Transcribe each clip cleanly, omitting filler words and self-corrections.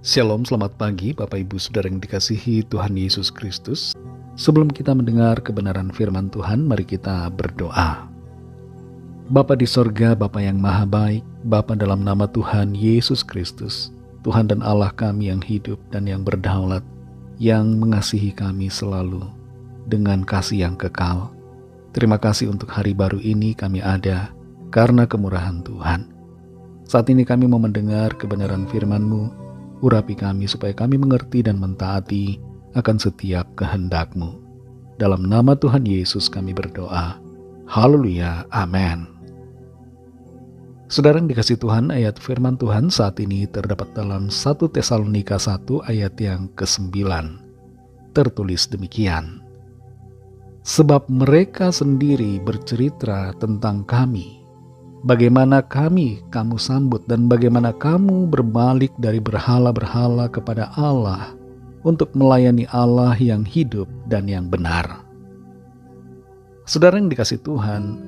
Shalom, selamat pagi Bapak Ibu Saudara yang dikasihi Tuhan Yesus Kristus. Sebelum kita mendengar kebenaran firman Tuhan, mari kita berdoa. Bapa di sorga, Bapa yang maha baik, Bapa dalam nama Tuhan Yesus Kristus, Tuhan dan Allah kami yang hidup dan yang berdaulat, yang mengasihi kami selalu dengan kasih yang kekal. Terima kasih untuk hari baru ini kami ada karena kemurahan Tuhan. Saat ini kami mau mendengar kebenaran firman-Mu. Urapi kami supaya kami mengerti dan mentaati akan setiap kehendak-Mu. Dalam nama Tuhan Yesus kami berdoa. Haleluya, amin. Saudara yang dikasihi Tuhan, ayat firman Tuhan saat ini terdapat dalam 1 Tesalonika 1 ayat yang ke-9. Tertulis demikian. Sebab mereka sendiri bercerita tentang kami, bagaimana kamu sambut dan bagaimana kamu berbalik dari berhala-berhala kepada Allah untuk melayani Allah yang hidup dan yang benar. Saudara yang dikasihi Tuhan,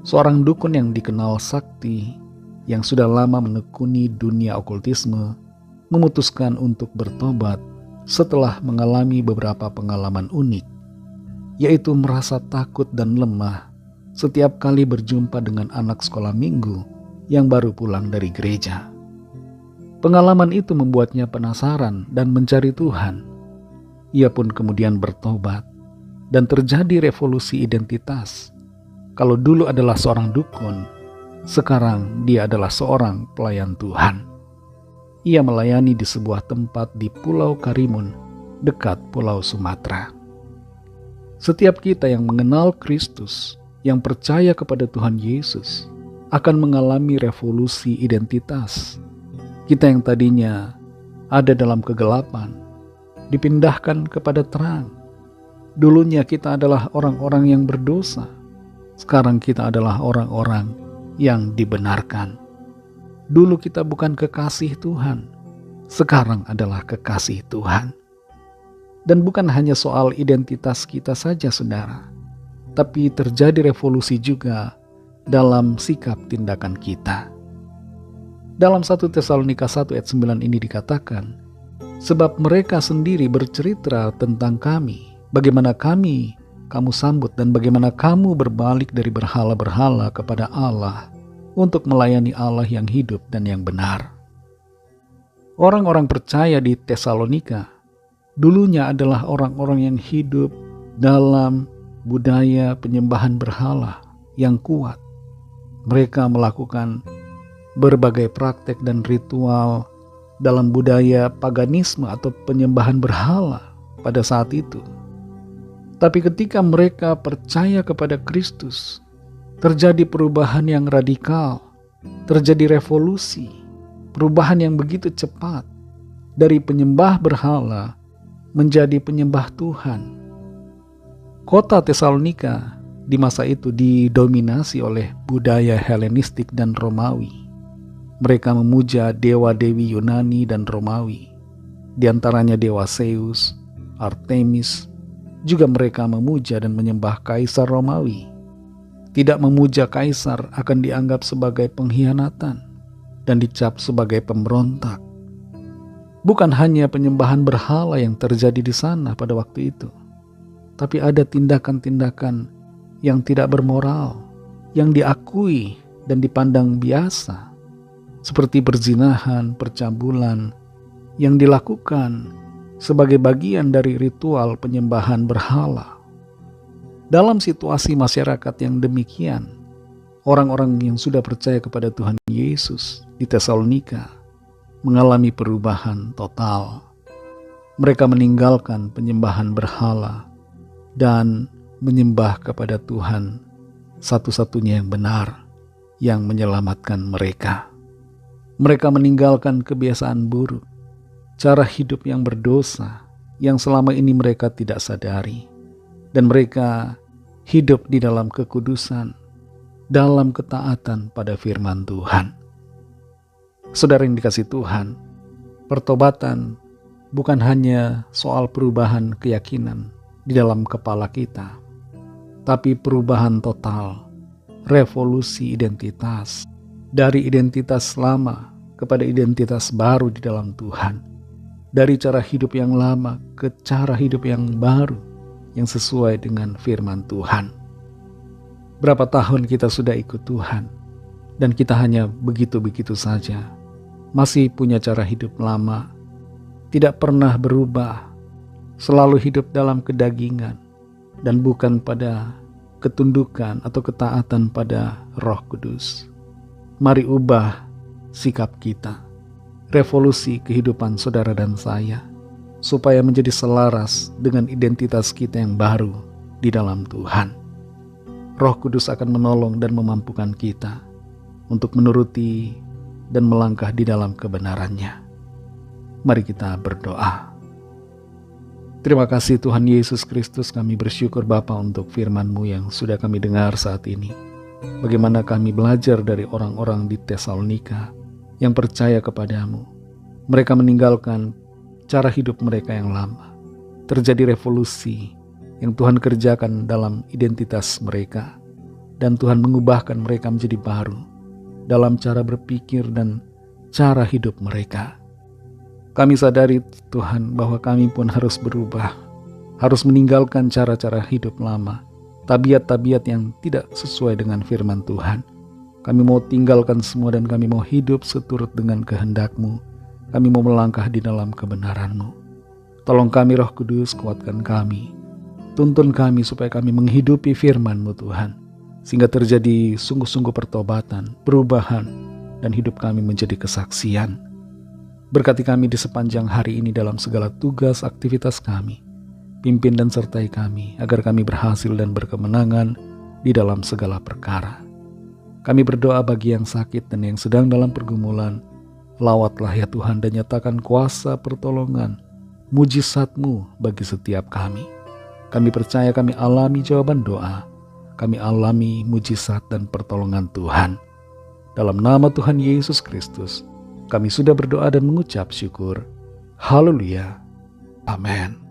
seorang dukun yang dikenal sakti, yang sudah lama menekuni dunia okultisme, memutuskan untuk bertobat setelah mengalami beberapa pengalaman unik, yaitu merasa takut dan lemah setiap kali berjumpa dengan anak sekolah minggu yang baru pulang dari gereja. Pengalaman itu membuatnya penasaran dan mencari Tuhan. Ia pun kemudian bertobat dan terjadi revolusi identitas. Kalau dulu adalah seorang dukun, sekarang dia adalah seorang pelayan Tuhan. Ia melayani di sebuah tempat di Pulau Karimun, dekat Pulau Sumatera. Setiap kita yang mengenal Kristus, yang percaya kepada Tuhan Yesus, akan mengalami revolusi identitas. Kita yang tadinya ada dalam kegelapan, dipindahkan kepada terang. Dulunya kita adalah orang-orang yang berdosa. Sekarang kita adalah orang-orang yang dibenarkan. Dulu kita bukan kekasih Tuhan, sekarang adalah kekasih Tuhan. Dan bukan hanya soal identitas kita saja, saudara, tapi terjadi revolusi juga dalam sikap tindakan kita. Dalam 1 Tesalonika 1 ayat 9 ini dikatakan, sebab mereka sendiri bercerita tentang kami, bagaimana kamu sambut dan bagaimana kamu berbalik dari berhala-berhala kepada Allah untuk melayani Allah yang hidup dan yang benar. Orang-orang percaya di Tesalonika dulunya adalah orang-orang yang hidup dalam budaya penyembahan berhala yang kuat. Mereka melakukan berbagai praktek dan ritual dalam budaya paganisme atau penyembahan berhala pada saat itu. Tapi ketika mereka percaya kepada Kristus, terjadi perubahan yang radikal, terjadi revolusi, perubahan yang begitu cepat dari penyembah berhala menjadi penyembah Tuhan. Kota Tesalonika di masa itu didominasi oleh budaya Helenistik dan Romawi. Mereka memuja dewa-dewi Yunani dan Romawi, di antaranya dewa Zeus, Artemis. Juga mereka memuja dan menyembah kaisar Romawi. Tidak memuja kaisar akan dianggap sebagai pengkhianatan dan dicap sebagai pemberontak. Bukan hanya penyembahan berhala yang terjadi di sana pada waktu itu, tapi ada tindakan-tindakan yang tidak bermoral, yang diakui dan dipandang biasa, seperti perzinahan, percabulan, yang dilakukan sebagai bagian dari ritual penyembahan berhala. Dalam situasi masyarakat yang demikian, orang-orang yang sudah percaya kepada Tuhan Yesus di Tesalonika mengalami perubahan total. Mereka meninggalkan penyembahan berhala dan menyembah kepada Tuhan satu-satunya yang benar, yang menyelamatkan mereka. Mereka meninggalkan kebiasaan buruk, cara hidup yang berdosa, yang selama ini mereka tidak sadari. Dan mereka hidup di dalam kekudusan, dalam ketaatan pada firman Tuhan. Saudara yang dikasihi Tuhan, pertobatan bukan hanya soal perubahan keyakinan di dalam kepala kita, tapi perubahan total, revolusi identitas, dari identitas lama kepada identitas baru di dalam Tuhan. dari cara hidup yang lama ke cara hidup yang baru, yang sesuai dengan firman Tuhan. Berapa tahun kita sudah ikut Tuhan, dan kita hanya begitu-begitu saja, masih punya cara hidup lama, tidak pernah berubah, selalu hidup dalam kedagingan, dan bukan pada ketundukan atau ketaatan pada Roh Kudus. Mari ubah sikap kita, revolusi kehidupan saudara dan saya, supaya menjadi selaras dengan identitas kita yang baru di dalam Tuhan. Roh Kudus akan menolong dan memampukan kita untuk menuruti dan melangkah di dalam kebenarannya. Mari kita berdoa. Terima kasih Tuhan Yesus Kristus, kami bersyukur Bapa untuk firman-Mu yang sudah kami dengar saat ini. Bagaimana kami belajar dari orang-orang di Tesalonika yang percaya kepadamu. Mereka meninggalkan cara hidup mereka yang lama. Terjadi revolusi yang Tuhan kerjakan dalam identitas mereka. Dan Tuhan mengubahkan mereka menjadi baru dalam cara berpikir dan cara hidup mereka. Kami sadari Tuhan bahwa kami pun harus berubah, harus meninggalkan cara-cara hidup lama, tabiat-tabiat yang tidak sesuai dengan firman Tuhan. Kami mau tinggalkan semua dan kami mau hidup seturut dengan kehendak-Mu. Kami mau melangkah di dalam kebenaran-Mu. Tolong kami Roh Kudus, kuatkan kami. Tuntun kami supaya kami menghidupi firman-Mu Tuhan, sehingga terjadi sungguh-sungguh pertobatan, perubahan, dan hidup kami menjadi kesaksian. Berkati kami di sepanjang hari ini dalam segala tugas aktivitas kami. Pimpin dan sertai kami agar kami berhasil dan berkemenangan di dalam segala perkara. Kami berdoa bagi yang sakit dan yang sedang dalam pergumulan. Lawatlah ya Tuhan dan nyatakan kuasa pertolongan, mujizat-Mu bagi setiap kami. Kami percaya kami alami jawaban doa. Kami alami mujizat dan pertolongan Tuhan. Dalam nama Tuhan Yesus Kristus, kami sudah berdoa dan mengucap syukur. Haleluya. Amin.